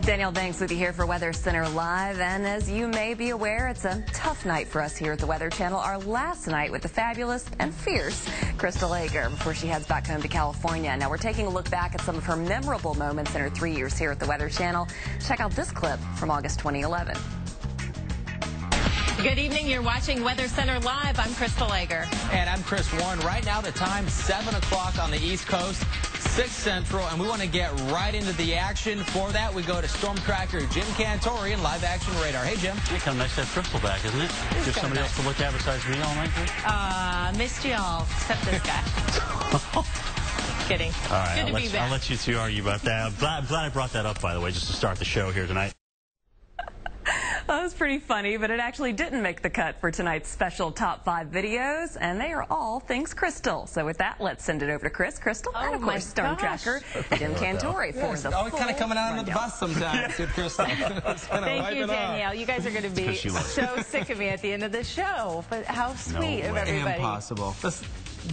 Danielle Banks with you here for Weather Center Live, and as you may be aware, it's a tough night for us here at the Weather Channel. Our last night with the fabulous and fierce Crystal Ager before she heads back home to California. Now we're taking a look back at some of her memorable moments in her 3 years here at the Weather Channel. Check out this clip from August 2011. Good evening. You're watching Weather Center Live. I'm Crystal Ager. And I'm Chris Warren. Right now the time 7 o'clock on the East Coast, 6 Central, and we want to get right into the action. For that, we go to Storm Tracker Jim Cantori and Live Action Radar. Hey, Jim. Hey, kind of nice to have Crystal back, isn't it? Give somebody else to look at besides me all night? Missed you all, except this guy. Kidding. All right, Good to be back. I'll let you two argue about that. I'm glad I brought that up, by the way, just to start the show here tonight. That was pretty funny, but it actually didn't make the cut for tonight's special Top 5 videos, and they are all things Crystal. So with that, let's send it over to Crystal, and of course, Storm Tracker, Jim Cantori for the always kind of coming out under the bus sometimes, good Crystal. Thank you, Danielle. You guys are going to be so sick of me at the end of the show, but how sweet of everybody. Impossible. Let's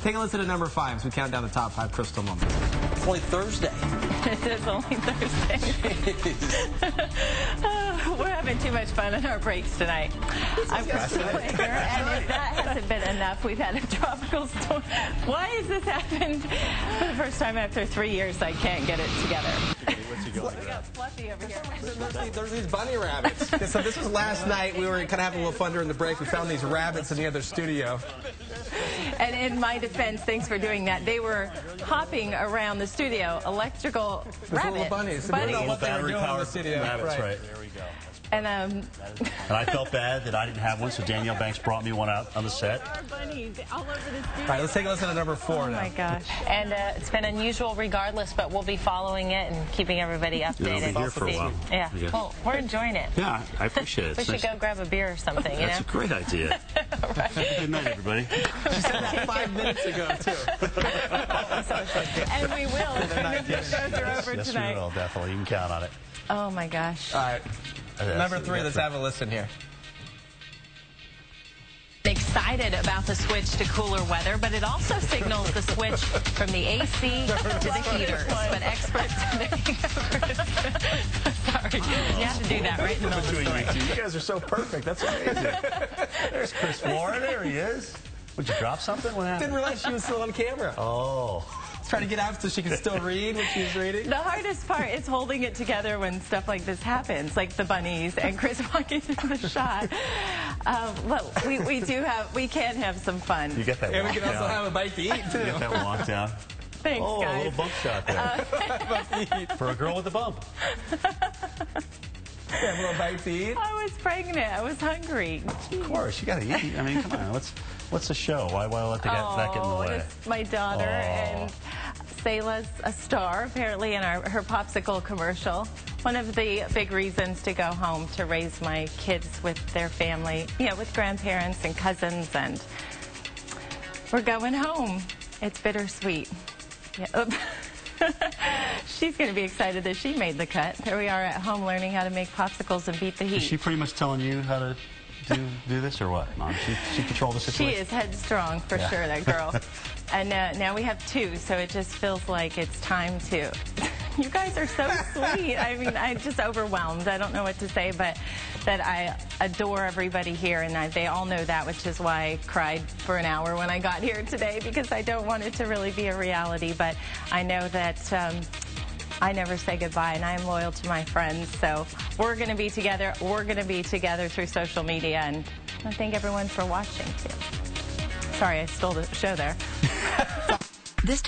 take a listen to number 5 as we count down the top 5 Crystal moments. It's only Thursday. It is only Thursday. We're having too much fun on our breaks tonight. I'm Crystal Ager, and if that hasn't been enough, we've had a tropical storm. Why has this happened for the first time after 3 years? I can't get it together. We got Fluffy over here. There's these bunny rabbits. So this was last night. We were kind of having a little fun during the break. We found these rabbits in the other studio. And in my defense, thanks for doing that. They were hopping around the studio, electrical rabbits. Little bunnies. So we don't know what they were doing in the studio. Rabbits, right. There we go. And I felt bad that I didn't have one, so Danielle Banks brought me one out on the set. There are bunnies all over the studio. All right, let's take a listen to number 4 now. Oh, my gosh. And it's been unusual regardless, but we'll be following it and keeping everybody updated. We'll be here for a while. Yeah. Well, we're enjoying it. Yeah, I appreciate it. We should go grab a beer or something, you know? That's a great idea. Right. Good night, everybody. She said that 5 minutes ago, too. And we will when the shows are over yes, tonight. Yes, we will, definitely. You can count on it. Oh, my gosh. All right. Number 3, let's have a listen here. Excited about the switch to cooler weather, but it also signals the switch from the AC to the heaters. But experts sorry, you have to do that right in the middle of the story. You guys are so perfect. That's amazing. There's Chris Warren. There he is. Would you drop something? What happened? Didn't realize she was still on camera. Oh. Trying to get out so she can still read what she was reading. The hardest part is holding it together when stuff like this happens, like the bunnies and Chris walking in the shot. But we can have some fun. You get that. And we can also have a bite to eat too. You get that walk down. Thanks, guys. A little bump shot there. For a girl with a bump. You have a little bite to eat. I was pregnant. I was hungry. Of course, you got to eat. I mean, come on. What's the show? Why let that get in the way? It's my daughter, and Sayla's a star, apparently, in her popsicle commercial. One of the big reasons to go home to raise my kids with their family, with grandparents and cousins, and we're going home. It's bittersweet. Yeah. She's going to be excited that she made the cut. Here we are at home learning how to make popsicles and beat the heat. Is she pretty much telling you how to do this or what, Mom? She controls the situation? She is headstrong, for sure, that girl. And now we have 2, so it just feels like it's time to... You guys are so sweet. I mean, I'm just overwhelmed. I don't know what to say, but that I adore everybody here, and they all know that, which is why I cried for an hour when I got here today, because I don't want it to really be a reality. But I know that I never say goodbye, and I am loyal to my friends. So we're going to be together. We're going to be together through social media, and I thank everyone for watching, too. Sorry, I stole the show there.